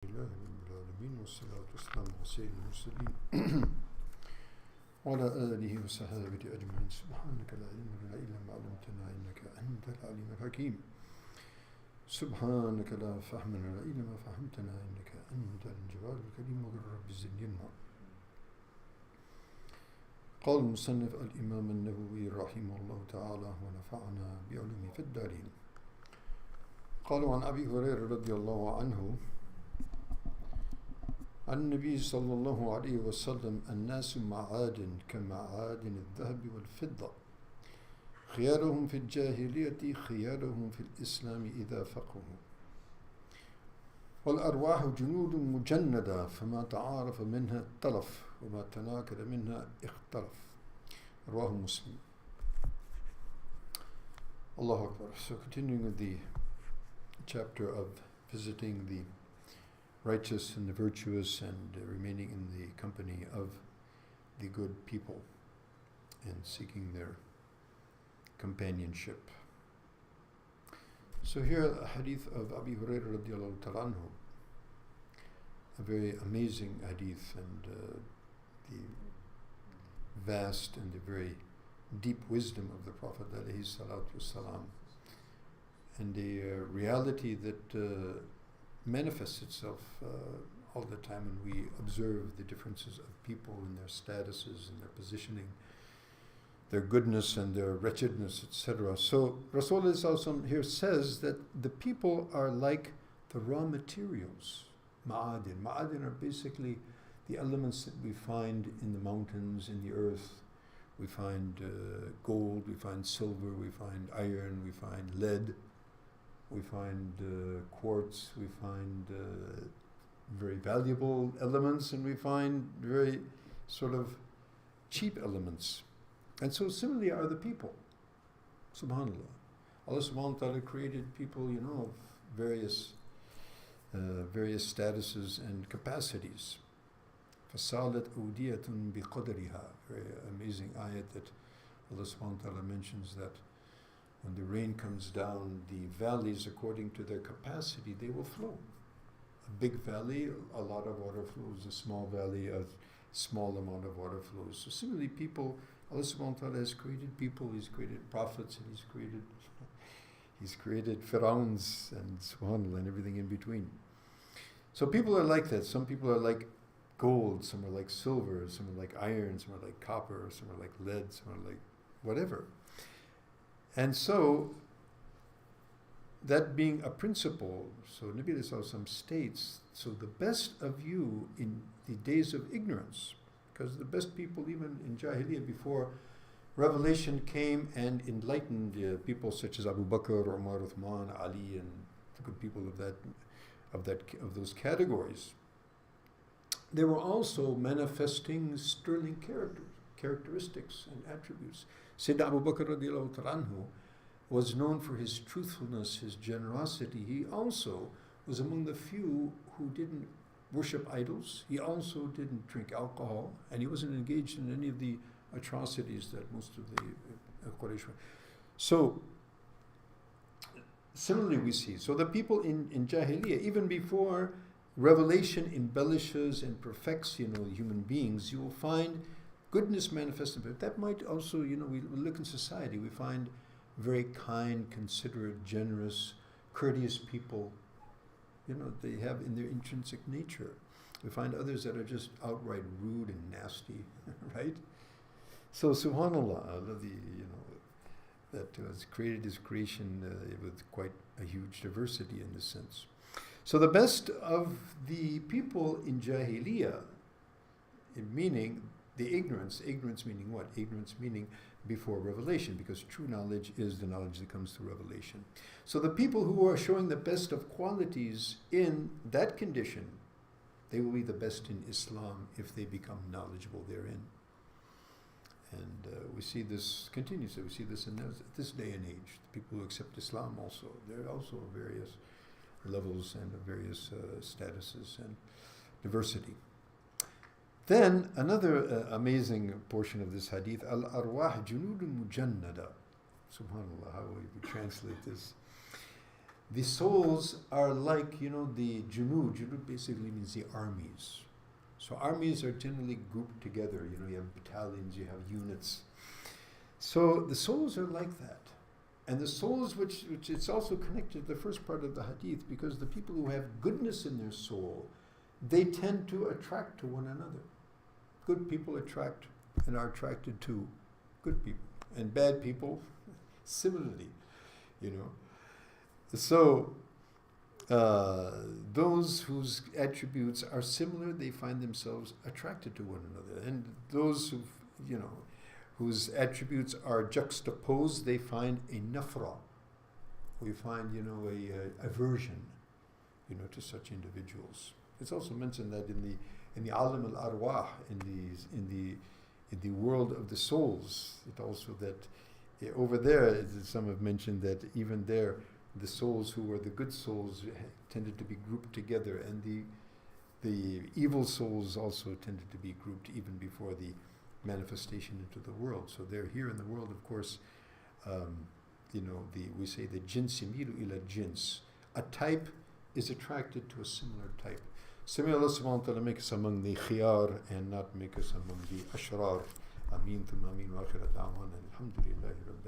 لله رب العالمين والصلاة والسلام على سيد المرسلين وعلى آله وصحبه أجمعين. سبحانك لا علم لنا إلا ما علمتنا إنك أنت العليم الحكيم. سبحانك لا فهم لنا إلا ما فهمتنا إنك أنت الجواد الكريم وقل رب زدني علما. قال المصنف الإمام النووي رحمه الله تعالى ونفعنا بعلومه في الدارين. قالوا عن أبي هريرة رضي الله عنه عن النبي صلى الله عليه وسلم: الناس معادن كمعادن الذهب والفضة، خيارهم في الجاهلية خيارهم في الإسلام إذا فقهوا، والأرواح جنود مجندة فما تعارف منها ائتلف وما تناكر منها اختلف. رواه Muslim. Allahu Akbar. So continuing with the chapter of visiting the righteous and the virtuous and remaining in the company of the good people and seeking their companionship. So here a hadith of Abi Hurairah radiallahu ta'ala anhu, a very amazing hadith, and the vast and the very deep wisdom of the Prophet alayhi salatu wasalam, and the reality that manifests itself all the time when we observe the differences of people and their statuses and their positioning, their goodness and their wretchedness, etc. So Rasulullah here says that the people are like the raw materials, ma'adin. Ma'adin are basically the elements that we find in the mountains, in the earth. We find gold, we find silver, we find iron, we find lead, we find quartz, we find very valuable elements, and we find very sort of cheap elements. And so similarly are the people. Subhanallah. Allah subhanahu wa ta'ala created people, of various statuses and capacities. فَصَالَتْ أُودِيَةٌ بِقَدْرِهَا. Very amazing ayat that Allah subhanahu wa ta'ala mentions that when the rain comes down, the valleys, according to their capacity, they will flow. A big valley, a lot of water flows. A small valley, a small amount of water flows. So similarly, people, Allah subhanahu wa ta'ala has created people, He's created prophets, and He's created Fir'auns and subhanallah and everything in between. So people are like that. Some people are like gold, some are like silver, some are like iron, some are like copper, some are like lead, some are like whatever. And so, that being a principle, so Nabi Sallallahu states, so the best of you in the days of ignorance, because the best people even in Jahiliyyah before revelation came and enlightened people such as Abu Bakr, Umar, Uthman, Ali, and the good people of those categories. They were also manifesting sterling characteristics and attributes. Sayyidina Abu Bakr radiallahu ta'ala anhu was known for his truthfulness, his generosity. He also was among the few who didn't worship idols. He also didn't drink alcohol, and he wasn't engaged in any of the atrocities that most of the Quraysh were. So, similarly we see, so the people in Jahiliyyah, even before revelation embellishes and perfects, human beings, you will find goodness manifested. But that might also, we look in society, we find very kind, considerate, generous, courteous people. They have in their intrinsic nature. We find others that are just outright rude and nasty, right? So subhanallah, that has created His creation with quite a huge diversity in this sense. So the best of the people in Jahiliyyah, meaning the ignorance meaning what? Ignorance meaning before revelation, because true knowledge is the knowledge that comes through revelation. So the people who are showing the best of qualities in that condition, they will be the best in Islam if they become knowledgeable therein. And we see this continuously. We see this in this day and age. The people who accept Islam also, there are also various levels and various statuses and diversity. Then another amazing portion of this hadith, al-arwah junudun mujannada. Subhanallah, how we translate this. The souls are like, the junud. Junud basically means the armies. So armies are generally grouped together. You have battalions, you have units. So the souls are like that. And the souls, which it's also connected to the first part of the hadith, because the people who have goodness in their soul, they tend to attract to one another. Good people attract and are attracted to good people. And bad people, similarly, So, those whose attributes are similar, they find themselves attracted to one another. And those whose attributes are juxtaposed, they find a nafra. We find, a aversion, to such individuals. It's also mentioned that in the alam al arwah, in the world of the souls, it also that over there, some have mentioned that even there, the souls who were the good souls tended to be grouped together, and the evil souls also tended to be grouped even before the manifestation into the world. So they're here in the world, of course. We say the jins yamilu ila jins. A type is attracted to a similar type. So may Allah subhanahu wa ta'ala make us among the khiyar and not make us among the ashrar. Ameen thumma ameen wa akhirat da'wana alhamdulillahi rabbil